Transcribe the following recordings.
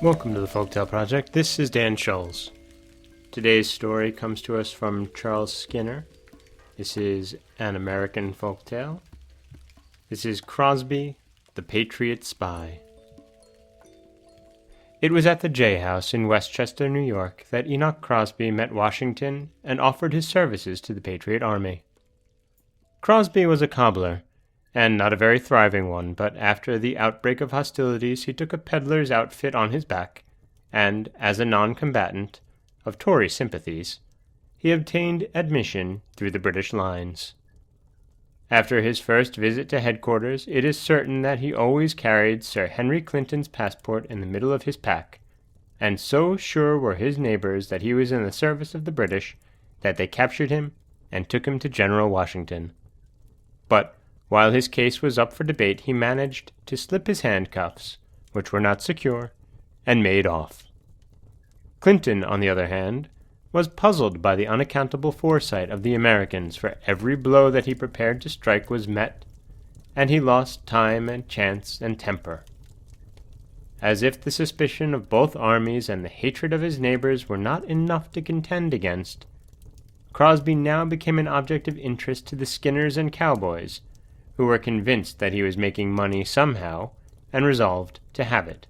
Welcome to the Folktale Project. This is Dan Scholes. Today's story comes to us from Charles Skinner. This is an American folktale. This is Crosby the Patriot Spy. It was at the J House in Westchester, New York, that Enoch Crosby met Washington and offered his services to the Patriot Army. Crosby was a cobbler, and not a very thriving one, but after the outbreak of hostilities he took a peddler's outfit on his back, and, as a non-combatant, of Tory sympathies, he obtained admission through the British lines. After his first visit to headquarters, it is certain that he always carried Sir Henry Clinton's passport in the middle of his pack, and so sure were his neighbors that he was in the service of the British that they captured him and took him to General Washington. But while his case was up for debate, he managed to slip his handcuffs, which were not secure, and made off. Clinton, on the other hand, was puzzled by the unaccountable foresight of the Americans, for every blow that he prepared to strike was met, and he lost time and chance and temper. As if the suspicion of both armies and the hatred of his neighbors were not enough to contend against, Crosby now became an object of interest to the Skinners and cowboys, who were convinced that he was making money somehow, and resolved to have it.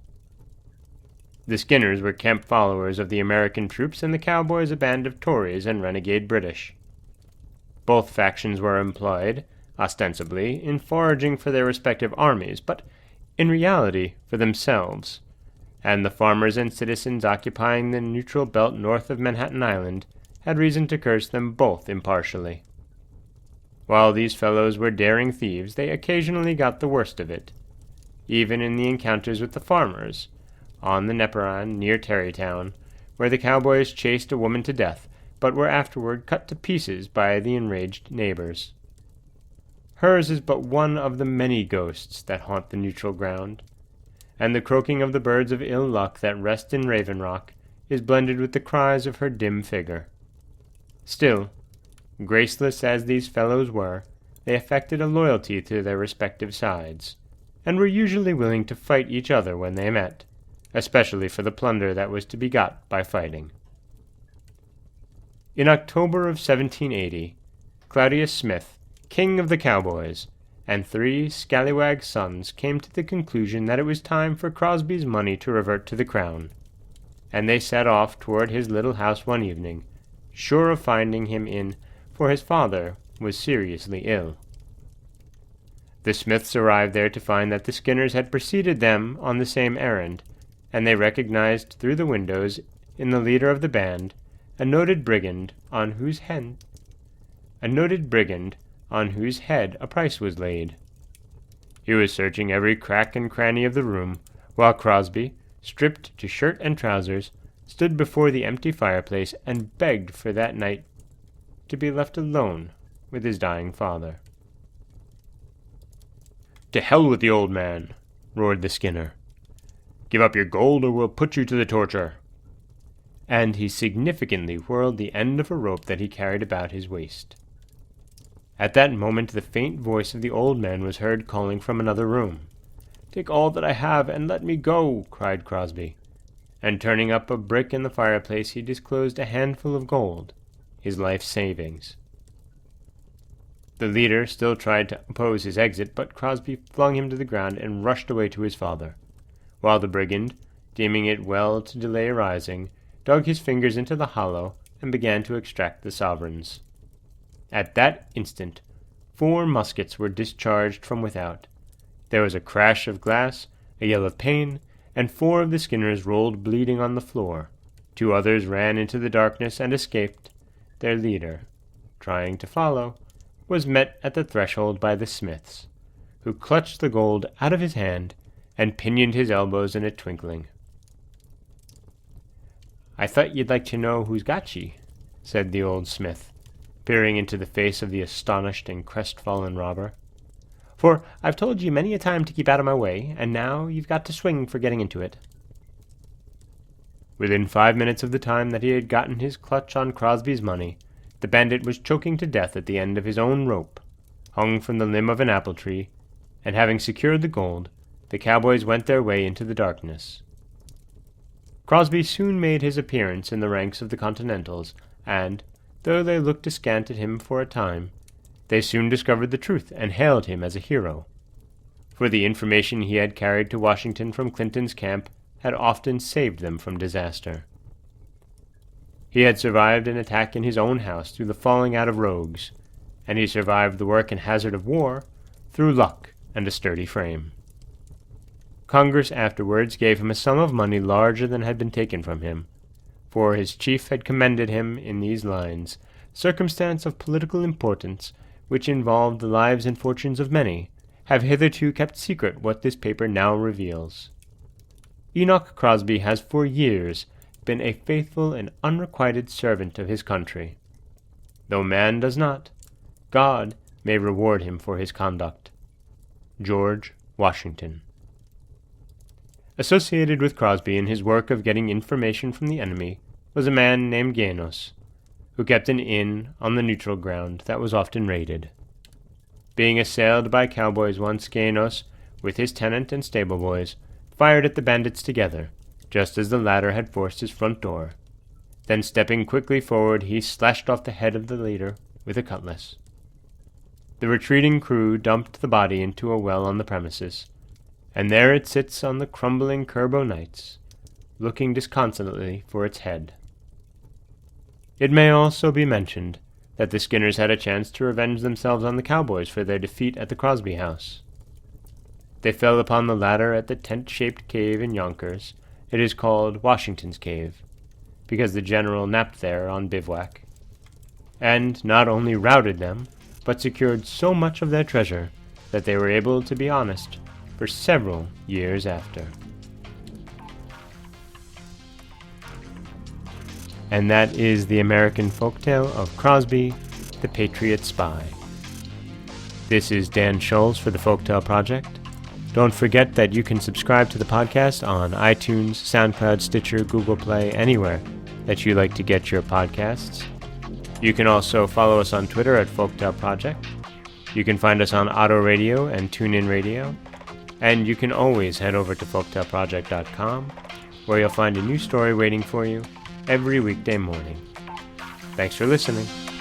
The Skinners were camp followers of the American troops, and the cowboys a band of Tories and renegade British. Both factions were employed, ostensibly, in foraging for their respective armies, but in reality for themselves, and the farmers and citizens occupying the neutral belt north of Manhattan Island had reason to curse them both impartially. While these fellows were daring thieves, they occasionally got the worst of it, even in the encounters with the farmers, on the Neperon near Tarrytown, where the cowboys chased a woman to death, but were afterward cut to pieces by the enraged neighbors. Hers is but one of the many ghosts that haunt the neutral ground, and the croaking of the birds of ill luck that rest in Raven Rock is blended with the cries of her dim figure. Still, graceless as these fellows were, they affected a loyalty to their respective sides, and were usually willing to fight each other when they met, especially for the plunder that was to be got by fighting. In October of 1780, Claudius Smith, king of the cowboys, and 3 scallywag sons came to the conclusion that it was time for Crosby's money to revert to the crown, and they set off toward his little house one evening, sure of finding him in, for his father was seriously ill. The Smiths arrived there to find that the Skinners had preceded them on the same errand, and they recognized through the windows, in the leader of the band, a noted brigand on whose head a price was laid. He was searching every crack and cranny of the room, while Crosby, stripped to shirt and trousers, stood before the empty fireplace and begged for that night to be left alone with his dying father. "To hell with the old man," roared the Skinner. "Give up your gold or we'll put you to the torture." And he significantly whirled the end of a rope that he carried about his waist. At that moment the faint voice of the old man was heard calling from another room. "Take all that I have and let me go," cried Crosby, and turning up a brick in the fireplace he disclosed a handful of gold, his life savings. The leader still tried to oppose his exit, but Crosby flung him to the ground and rushed away to his father, while the brigand, deeming it well to delay rising, dug his fingers into the hollow and began to extract the sovereigns. At that instant 4 muskets were discharged from without. There was a crash of glass, a yell of pain, and 4 of the Skinners rolled bleeding on the floor. 2 others ran into the darkness and escaped. Their leader, trying to follow, was met at the threshold by the Smiths, who clutched the gold out of his hand and pinioned his elbows in a twinkling. "I thought you'd like to know who's got ye," said the old Smith, peering into the face of the astonished and crestfallen robber. "For I've told you many a time to keep out of my way, and now you've got to swing for getting into it." Within 5 minutes of the time that he had gotten his clutch on Crosby's money, the bandit was choking to death at the end of his own rope, hung from the limb of an apple tree, and having secured the gold, the cowboys went their way into the darkness. Crosby soon made his appearance in the ranks of the Continentals, and, though they looked askant at him for a time, they soon discovered the truth and hailed him as a hero. For the information he had carried to Washington from Clinton's camp had often saved them from disaster. He had survived an attack in his own house through the falling out of rogues, and he survived the work and hazard of war through luck and a sturdy frame. Congress afterwards gave him a sum of money larger than had been taken from him, for his chief had commended him in these lines, "Circumstance of political importance, which involved the lives and fortunes of many, have hitherto kept secret what this paper now reveals." Enoch Crosby has for years been a faithful and unrequited servant of his country. Though man does not, God may reward him for his conduct. George Washington. Associated with Crosby in his work of getting information from the enemy was a man named Ganos, who kept an inn on the neutral ground that was often raided. Being assailed by cowboys once, Ganos, with his tenant and stable boys, fired at the bandits together, just as the latter had forced his front door. Then stepping quickly forward, he slashed off the head of the leader with a cutlass. The retreating crew dumped the body into a well on the premises, and there it sits on the crumbling curb o' nights, looking disconsolately for its head. It may also be mentioned that the Skinners had a chance to revenge themselves on the cowboys for their defeat at the Crosby house. They fell upon the latter at the tent-shaped cave in Yonkers. It is called Washington's Cave, because the general napped there on bivouac, and not only routed them, but secured so much of their treasure that they were able to be honest for several years after. And that is the American folktale of Crosby the Patriot Spy. This is Dan Scholes for the Folktale Project. Don't forget that you can subscribe to the podcast on iTunes, SoundCloud, Stitcher, Google Play, anywhere that you like to get your podcasts. You can also follow us on Twitter at Folktale Project. You can find us on Auto Radio and TuneIn Radio. And you can always head over to folktaleproject.com, where you'll find a new story waiting for you every weekday morning. Thanks for listening.